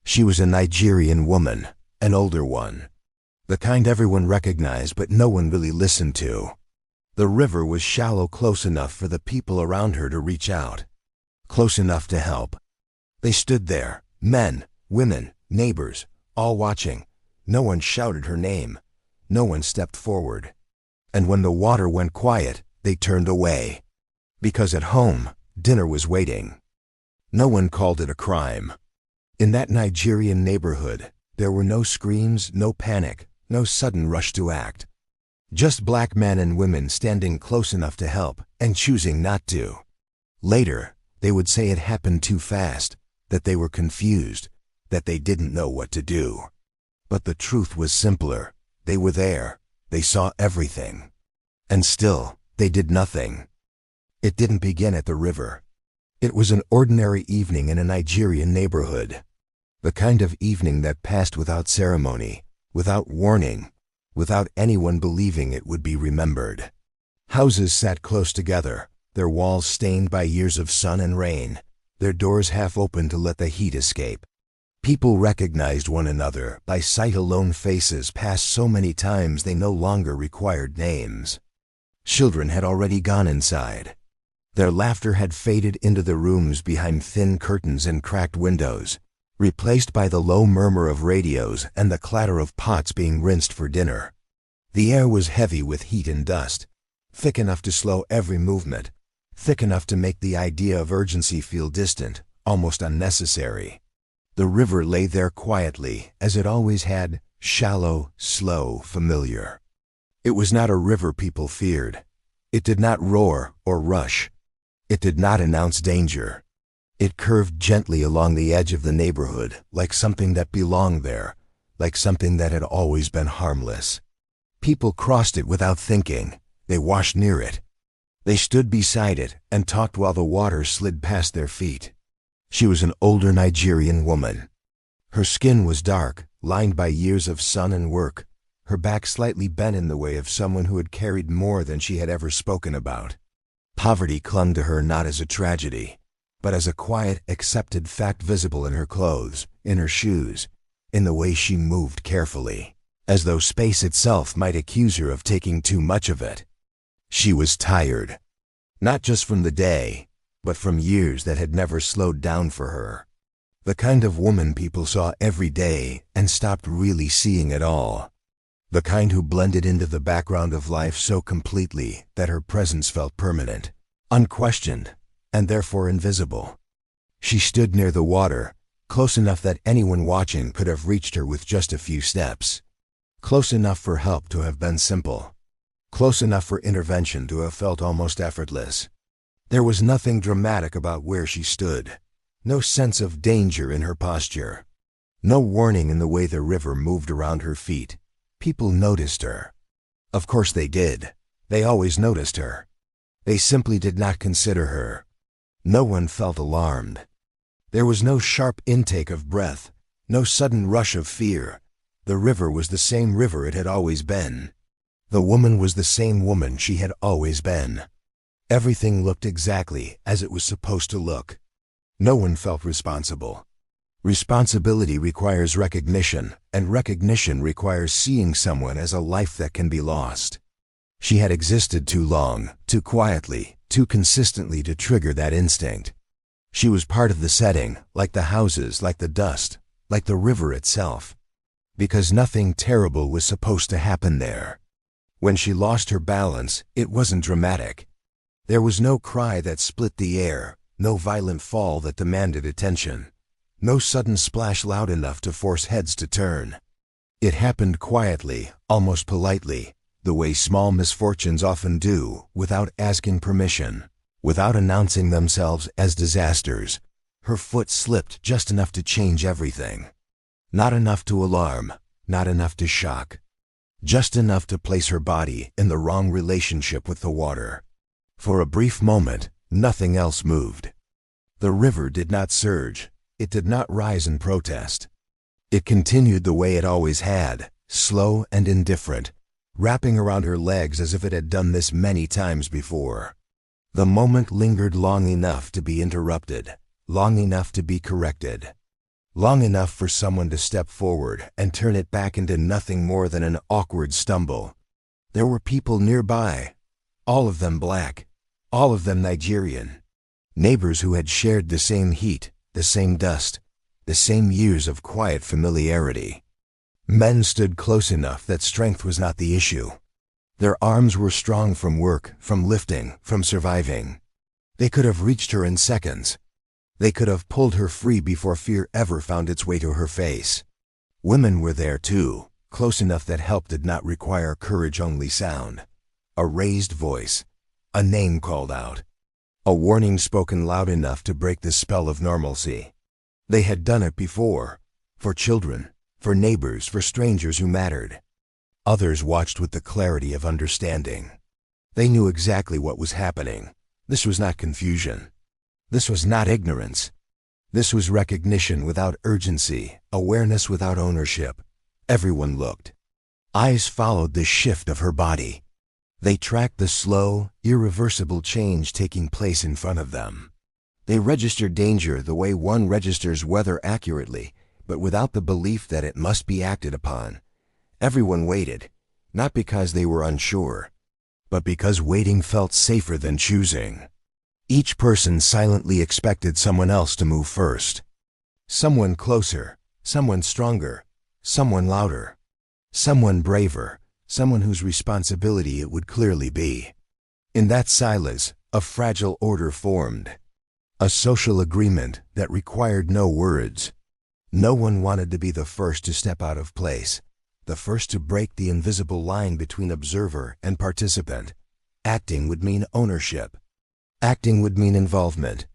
She was a Nigerian woman, an older one. The kind everyone recognized but no one really listened to. The river was shallow, close enough for the people around her to reach out. Close enough to help. They stood there, men, women, neighbors, all watching. No one shouted her name. No one stepped forward. And when the water went quiet, they turned away. Because at home, dinner was waiting. No one called it a crime. In that Nigerian neighborhood, there were no screams, no panic, no sudden rush to act. Just black men and women standing close enough to help and choosing not to. Later, they would say it happened too fast, that they were confused, that they didn't know what to do. But the truth was simpler. They were there. They saw everything. And still, they did nothing. It didn't begin at the river. It was an ordinary evening in a Nigerian neighborhood. The kind of evening that passed without ceremony, without warning, without anyone believing it would be remembered. Houses sat close together, their walls stained by years of sun and rain, their doors half open to let the heat escape. People recognized one another by sight alone, faces passed so many times they no longer required names. Children had already gone inside. Their laughter had faded into the rooms behind thin curtains and cracked windows, replaced by the low murmur of radios and the clatter of pots being rinsed for dinner. The air was heavy with heat and dust, thick enough to slow every movement, thick enough to make the idea of urgency feel distant, almost unnecessary. The river lay there quietly, as it always had, shallow, slow, familiar. It was not a river people feared. It did not roar or rush. It did not announce danger. It curved gently along the edge of the neighborhood, like something that belonged there, like something that had always been harmless. People crossed it without thinking. They washed near it. They stood beside it and talked while the water slid past their feet. She was an older Nigerian woman. Her skin was dark, lined by years of sun and work, her back slightly bent in the way of someone who had carried more than she had ever spoken about. Poverty clung to her not as a tragedy, but as a quiet, accepted fact visible in her clothes, in her shoes, in the way she moved carefully, as though space itself might accuse her of taking too much of it. She was tired, not just from the day, but from years that had never slowed down for her. The kind of woman people saw every day and stopped really seeing at all. The kind who blended into the background of life so completely that her presence felt permanent, unquestioned, and therefore invisible. She stood near the water, close enough that anyone watching could have reached her with just a few steps. Close enough for help to have been simple. Close enough for intervention to have felt almost effortless. There was nothing dramatic about where she stood. No sense of danger in her posture. No warning in the way the river moved around her feet. People noticed her. Of course they did. They always noticed her. They simply did not consider her. No one felt alarmed. There was no sharp intake of breath, no sudden rush of fear. The river was the same river it had always been. The woman was the same woman she had always been. Everything looked exactly as it was supposed to look. No one felt responsible. Responsibility requires recognition, and recognition requires seeing someone as a life that can be lost. She had existed too long, too quietly, too consistently to trigger that instinct. She was part of the setting, like the houses, like the dust, like the river itself. Because nothing terrible was supposed to happen there. When she lost her balance, it wasn't dramatic. There was no cry that split the air, no violent fall that demanded attention. No sudden splash loud enough to force heads to turn. It happened quietly, almost politely, the way small misfortunes often do, without asking permission, without announcing themselves as disasters. Her foot slipped just enough to change everything. Not enough to alarm, not enough to shock. Just enough to place her body in the wrong relationship with the water. For a brief moment, nothing else moved. The river did not surge. It did not rise in protest. It continued the way it always had, slow and indifferent, wrapping around her legs as if it had done this many times before. The moment lingered long enough to be interrupted, long enough to be corrected. long enough for someone to step forward and turn it back into nothing more than an awkward stumble. There were people nearby, all of them black, all of them Nigerian. Neighbors who had shared the same heat, the same dust, the same years of quiet familiarity. Men stood close enough that strength was not the issue. Their arms were strong from work, from lifting, from surviving. They could have reached her in seconds. They could have pulled her free before fear ever found its way to her face. Women were there too, close enough that help did not require courage-only sound. A raised voice, a name called out, a warning spoken loud enough to break the spell of normalcy. They had done it before, for children, for neighbors, for strangers who mattered. Others watched with the clarity of understanding. They knew exactly what was happening. This was not confusion. This was not ignorance. This was recognition without urgency, awareness without ownership. Everyone looked. Eyes followed the shift of her body. They tracked the slow, irreversible change taking place in front of them. They registered danger the way one registers weather accurately, but without the belief that it must be acted upon. Everyone waited, not because they were unsure, but because waiting felt safer than choosing. Each person silently expected someone else to move first. Someone closer, someone stronger, someone louder, someone braver, someone whose responsibility it would clearly be. In that silence, a fragile order formed. A social agreement that required no words. No one wanted to be the first to step out of place, the first to break the invisible line between observer and participant. Acting would mean ownership. Acting would mean involvement.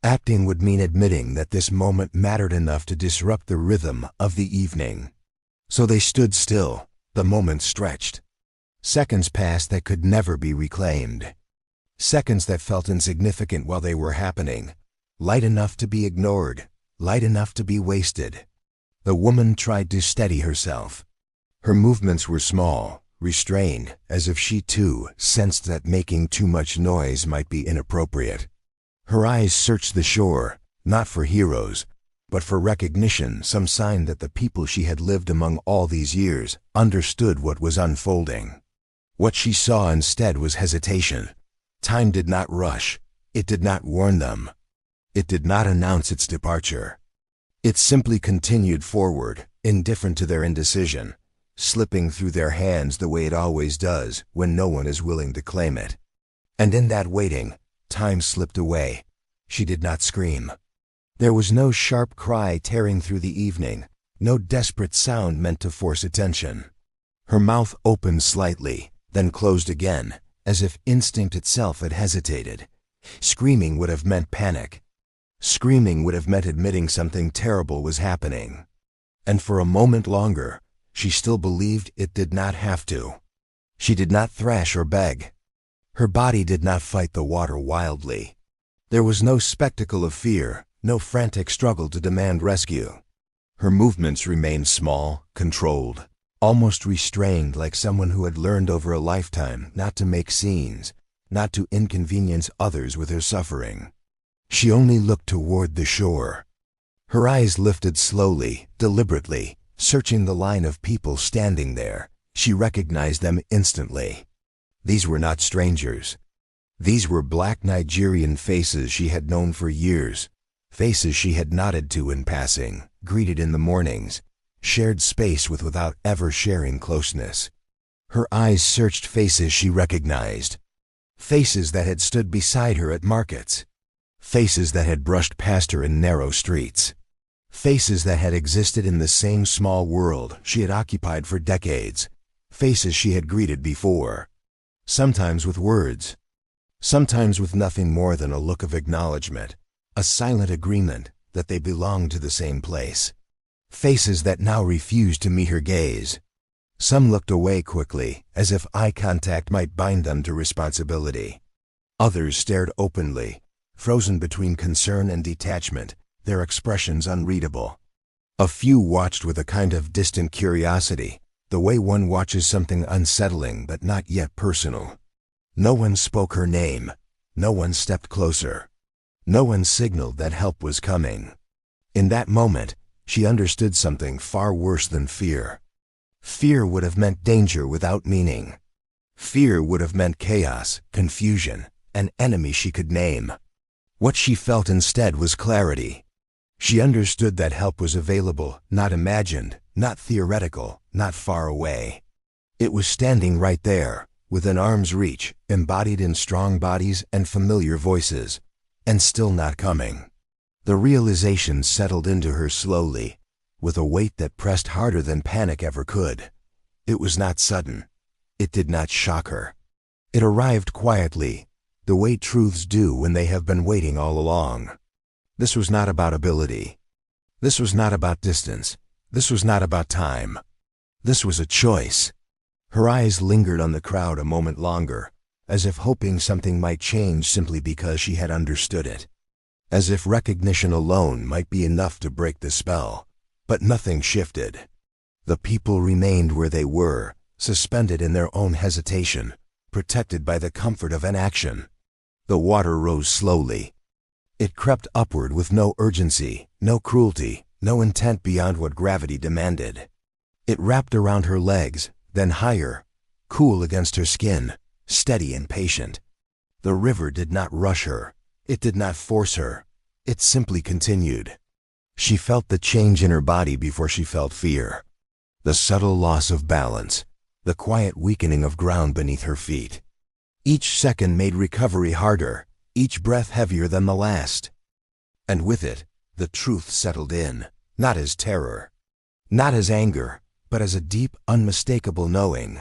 Acting would mean admitting that this moment mattered enough to disrupt the rhythm of the evening. So they stood still, the moment stretched. Seconds passed that could never be reclaimed. Seconds that felt insignificant while they were happening, light enough to be ignored, light enough to be wasted. The woman tried to steady herself. Her movements were small, restrained, as if she too sensed that making too much noise might be inappropriate. Her eyes searched the shore, not for heroes, but for recognition, some sign that the people she had lived among all these years understood what was unfolding. What she saw instead was hesitation. Time did not rush. It did not warn them. It did not announce its departure. It simply continued forward, indifferent to their indecision, slipping through their hands the way it always does when no one is willing to claim it. And in that waiting, time slipped away. She did not scream. There was no sharp cry tearing through the evening, no desperate sound meant to force attention. Her mouth opened slightly, then closed again, as if instinct itself had hesitated. Screaming would have meant panic. Screaming would have meant admitting something terrible was happening. And for a moment longer, she still believed it did not have to. She did not thrash or beg. Her body did not fight the water wildly. There was no spectacle of fear, no frantic struggle to demand rescue. Her movements remained small, controlled, almost restrained, like someone who had learned over a lifetime not to make scenes, not to inconvenience others with her suffering. She only looked toward the shore. Her eyes lifted slowly, deliberately, searching the line of people standing there. She recognized them instantly. These were not strangers. These were black Nigerian faces she had known for years, faces she had nodded to in passing, greeted in the mornings, shared space with without ever sharing closeness. Her eyes searched faces she recognized, faces that had stood beside her at markets, faces that had brushed past her in narrow streets, faces that had existed in the same small world she had occupied for decades, faces she had greeted before, sometimes with words, sometimes with nothing more than a look of acknowledgement, a silent agreement that they belonged to the same place. Faces that now refused to meet her gaze. Some looked away quickly, as if eye contact might bind them to responsibility. Others stared openly, frozen between concern and detachment, their expressions unreadable. A few watched with a kind of distant curiosity, the way one watches something unsettling but not yet personal. No one spoke her name. No one stepped closer. No one signaled that help was coming. In that moment, she understood something far worse than fear. Fear would have meant danger without meaning. Fear would have meant chaos, confusion, an enemy she could name. What she felt instead was clarity. She understood that help was available, not imagined, not theoretical, not far away. It was standing right there, within arm's reach, embodied in strong bodies and familiar voices, and still not coming. The realization settled into her slowly, with a weight that pressed harder than panic ever could. It was not sudden. It did not shock her. It arrived quietly, the way truths do when they have been waiting all along. This was not about ability. This was not about distance. This was not about time. This was a choice. Her eyes lingered on the crowd a moment longer, as if hoping something might change simply because she had understood it. As if recognition alone might be enough to break the spell. But nothing shifted. The people remained where they were, suspended in their own hesitation, protected by the comfort of inaction. The water rose slowly. It crept upward with no urgency, no cruelty, no intent beyond what gravity demanded. It wrapped around her legs, then higher, cool against her skin, steady and patient. The river did not rush her. It did not force her. It simply continued. She felt the change in her body before she felt fear. The subtle loss of balance, the quiet weakening of ground beneath her feet. Each second made recovery harder, each breath heavier than the last. And with it, the truth settled in, not as terror, not as anger, but as a deep, unmistakable knowing.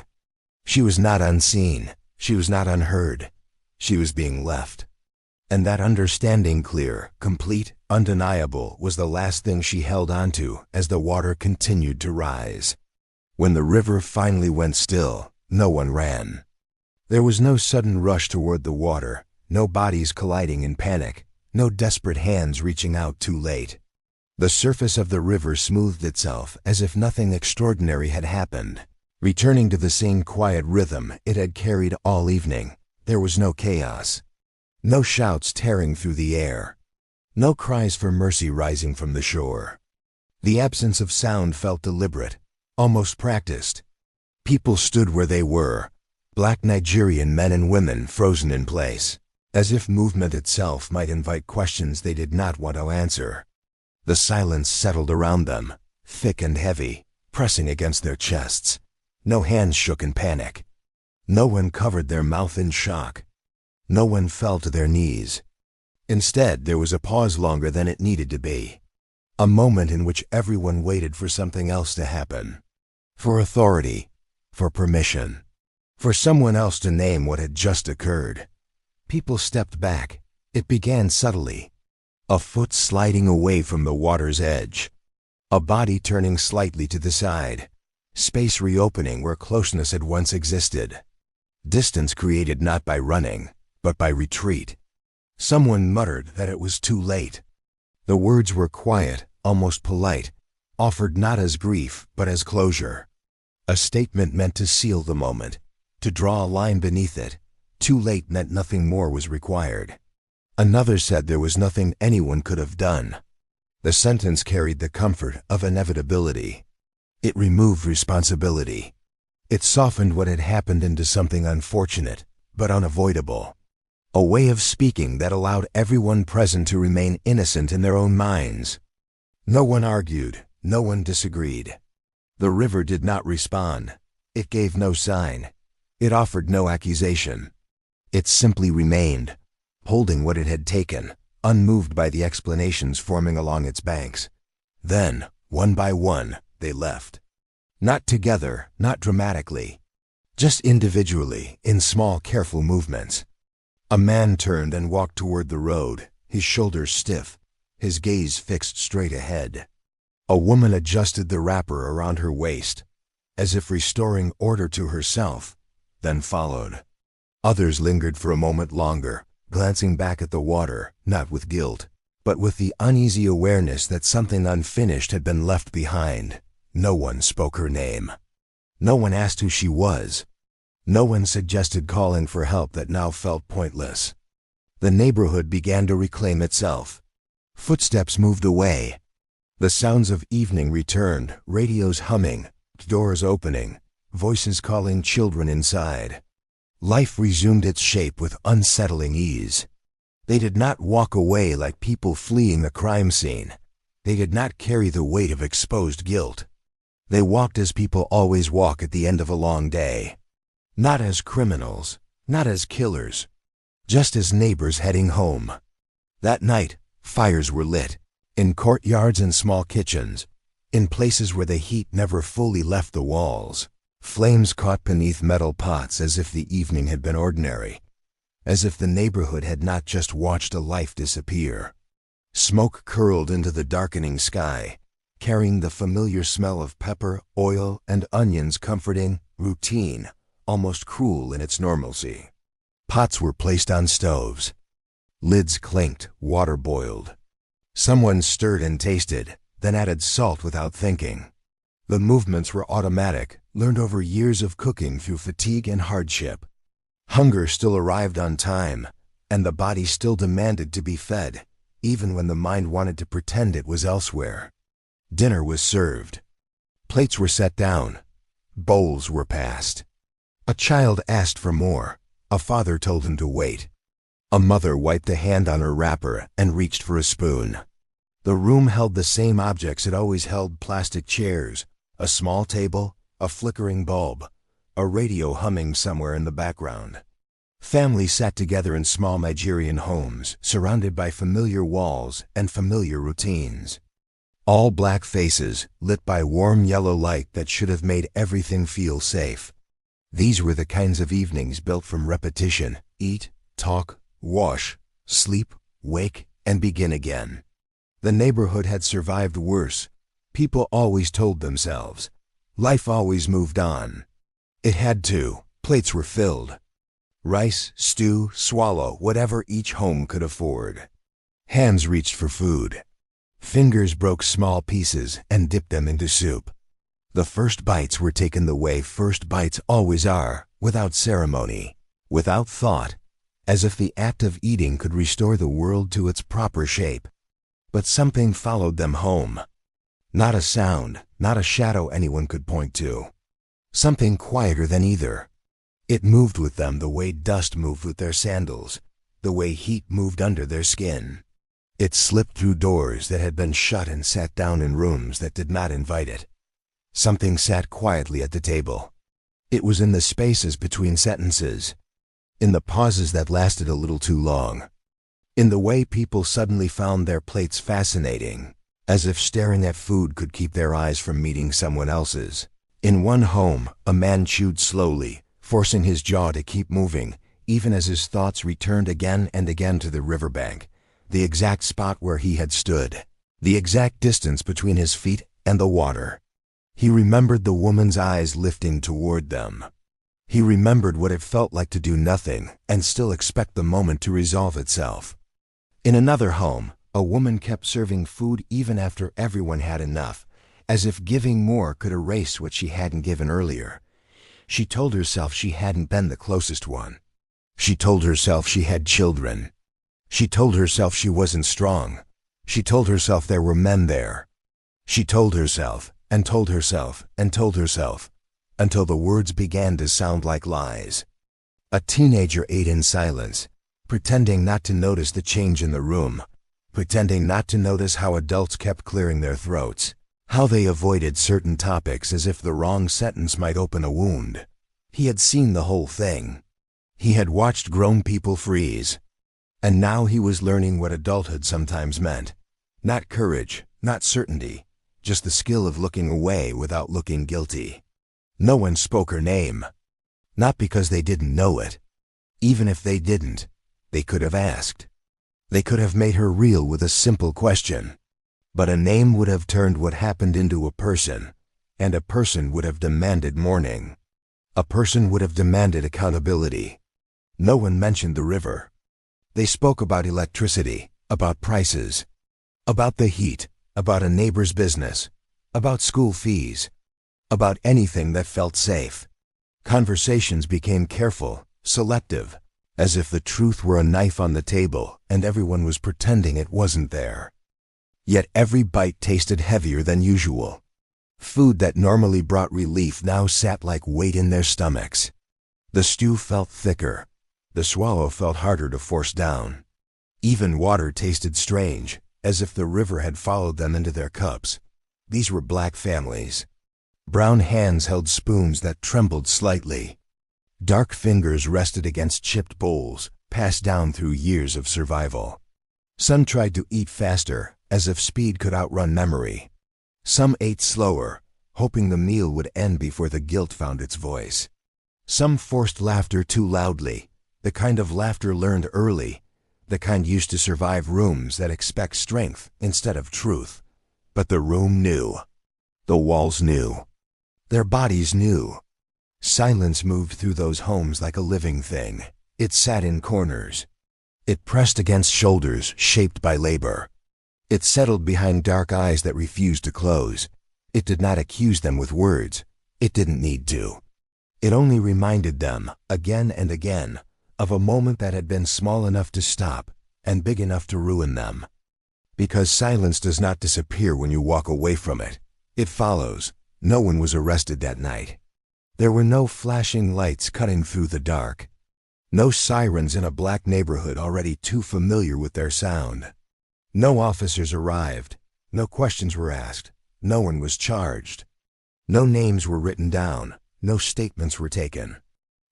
She was not unseen, she was not unheard, she was being left. And that understanding, clear, complete, undeniable, was the last thing she held onto as the water continued to rise. When the river finally went still, no one ran. There was no sudden rush toward the water, no bodies colliding in panic, no desperate hands reaching out too late. The surface of the river smoothed itself as if nothing extraordinary had happened, returning to the same quiet rhythm it had carried all evening. There was no chaos. No shouts tearing through the air. No cries for mercy rising from the shore. The absence of sound felt deliberate, almost practiced. People stood where they were, black Nigerian men and women frozen in place, as if movement itself might invite questions they did not want to answer. The silence settled around them, thick and heavy, pressing against their chests. No hands shook in panic. No one covered their mouth in shock. No one fell to their knees. Instead, there was a pause longer than it needed to be. A moment in which everyone waited for something else to happen. For authority, for permission, for someone else to name what had just occurred. People stepped back. It began subtly. A foot sliding away from the water's edge. A body turning slightly to the side. Space reopening where closeness had once existed. Distance created not by running, but by retreat. Someone muttered that it was too late. The words were quiet, almost polite, offered not as grief, but as closure. A statement meant to seal the moment, to draw a line beneath it. Too late meant nothing more was required. Another said there was nothing anyone could have done. The sentence carried the comfort of inevitability. It removed responsibility. It softened what had happened into something unfortunate, but unavoidable. A way of speaking that allowed everyone present to remain innocent in their own minds. No one argued, no one disagreed. The river did not respond. It gave no sign. It offered no accusation. It simply remained, holding what it had taken, unmoved by the explanations forming along its banks. Then, one by one, they left. Not together, not dramatically. Just individually, in small, careful movements. A man turned and walked toward the road, his shoulders stiff, his gaze fixed straight ahead. A woman adjusted the wrapper around her waist, as if restoring order to herself, then followed. Others lingered for a moment longer, glancing back at the water, not with guilt, but with the uneasy awareness that something unfinished had been left behind. No one spoke her name. No one asked who she was. No one suggested calling for help that now felt pointless. The neighborhood began to reclaim itself. Footsteps moved away. The sounds of evening returned, radios humming, doors opening, voices calling children inside. Life resumed its shape with unsettling ease. They did not walk away like people fleeing the crime scene. They did not carry the weight of exposed guilt. They walked as people always walk at the end of a long day. Not as criminals, not as killers, just as neighbors heading home. That night, fires were lit, in courtyards and small kitchens, in places where the heat never fully left the walls. Flames caught beneath metal pots as if the evening had been ordinary, as if the neighborhood had not just watched a life disappear. Smoke curled into the darkening sky, carrying the familiar smell of pepper, oil, and onions, comforting, routine, almost cruel in its normalcy. Pots were placed on stoves. Lids clinked, water boiled. Someone stirred and tasted, then added salt without thinking. The movements were automatic, learned over years of cooking through fatigue and hardship. Hunger still arrived on time, and the body still demanded to be fed, even when the mind wanted to pretend it was elsewhere. Dinner was served. Plates were set down. Bowls were passed. A child asked for more. A father told him to wait. A mother wiped a hand on her wrapper and reached for a spoon. The room held the same objects it always held: plastic chairs, a small table, a flickering bulb, a radio humming somewhere in the background. Families sat together in small Nigerian homes, surrounded by familiar walls and familiar routines. All black faces, lit by warm yellow light that should have made everything feel safe. These were the kinds of evenings built from repetition: eat, talk, wash, sleep, wake, and begin again. The neighborhood had survived worse. People always told themselves. Life always moved on. It had to. Plates were filled. Rice, stew, swallow, whatever each home could afford. Hands reached for food. Fingers broke small pieces and dipped them into soup. The first bites were taken the way first bites always are, without ceremony, without thought, as if the act of eating could restore the world to its proper shape. But something followed them home. Not a sound, not a shadow anyone could point to. Something quieter than either. It moved with them the way dust moved with their sandals, the way heat moved under their skin. It slipped through doors that had been shut and sat down in rooms that did not invite it. Something sat quietly at the table. It was in the spaces between sentences, in the pauses that lasted a little too long, in the way people suddenly found their plates fascinating, as if staring at food could keep their eyes from meeting someone else's. In one home, a man chewed slowly, forcing his jaw to keep moving, even as his thoughts returned again and again to the riverbank, the exact spot where he had stood, the exact distance between his feet and the water. He remembered the woman's eyes lifting toward them. He remembered what it felt like to do nothing and still expect the moment to resolve itself. In another home, a woman kept serving food even after everyone had enough, as if giving more could erase what she hadn't given earlier. She told herself she hadn't been the closest one. She told herself she had children. She told herself she wasn't strong. She told herself there were men there. She told herself, and told herself, and told herself, until the words began to sound like lies. A teenager ate in silence, pretending not to notice the change in the room, pretending not to notice how adults kept clearing their throats, how they avoided certain topics as if the wrong sentence might open a wound. He had seen the whole thing. He had watched grown people freeze. And now he was learning what adulthood sometimes meant. Not courage, not certainty, just the skill of looking away without looking guilty. No one spoke her name. Not because they didn't know it. Even if they didn't, they could have asked. They could have made her real with a simple question. But a name would have turned what happened into a person, and a person would have demanded mourning. A person would have demanded accountability. No one mentioned the river. They spoke about electricity, about prices, about the heat, about a neighbor's business, about school fees, about anything that felt safe. Conversations became careful, selective, as if the truth were a knife on the table and everyone was pretending it wasn't there. Yet every bite tasted heavier than usual. Food that normally brought relief now sat like weight in their stomachs. The stew felt thicker. The swallow felt harder to force down. Even water tasted strange, as if the river had followed them into their cups. These were black families. Brown hands held spoons that trembled slightly. Dark fingers rested against chipped bowls, passed down through years of survival. Some tried to eat faster, as if speed could outrun memory. Some ate slower, hoping the meal would end before the guilt found its voice. Some forced laughter too loudly, the kind of laughter learned early, the kind used to survive rooms that expect strength instead of truth. But the room knew. The walls knew. Their bodies knew. Silence moved through those homes like a living thing. It sat in corners. It pressed against shoulders shaped by labor. It settled behind dark eyes that refused to close. It did not accuse them with words. It didn't need to. It only reminded them, again and again, of a moment that had been small enough to stop and big enough to ruin them. Because silence does not disappear when you walk away from it. It follows. No one was arrested that night. There were no flashing lights cutting through the dark. No sirens in a black neighborhood already too familiar with their sound. No officers arrived. No questions were asked. No one was charged. No names were written down. No statements were taken.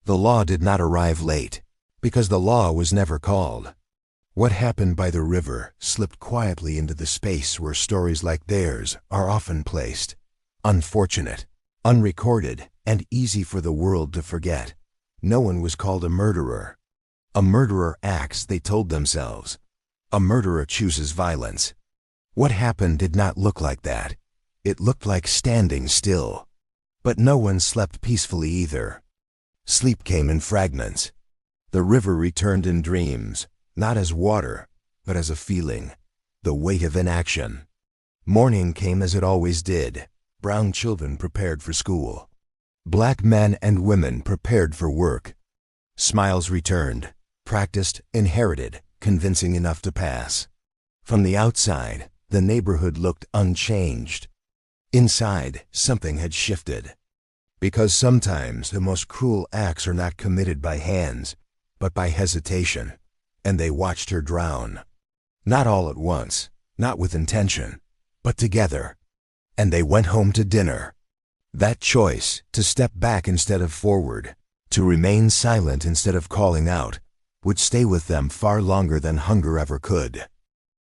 The law did not arrive late, because the law was never called. What happened by the river slipped quietly into the space where stories like theirs are often placed. Unfortunate, unrecorded, and easy for the world to forget. No one was called a murderer. A murderer acts, they told themselves. A murderer chooses violence. What happened did not look like that. It looked like standing still. But no one slept peacefully either. Sleep came in fragments. The river returned in dreams, not as water, but as a feeling, the weight of inaction. Morning came as it always did. Brown children prepared for school. Black men and women prepared for work. Smiles returned, practiced, inherited, convincing enough to pass. From the outside, the neighborhood looked unchanged. Inside, something had shifted. Because sometimes the most cruel acts are not committed by hands, but by hesitation. And they watched her drown. Not all at once, not with intention, but together. And they went home to dinner. That choice, to step back instead of forward, to remain silent instead of calling out, would stay with them far longer than hunger ever could.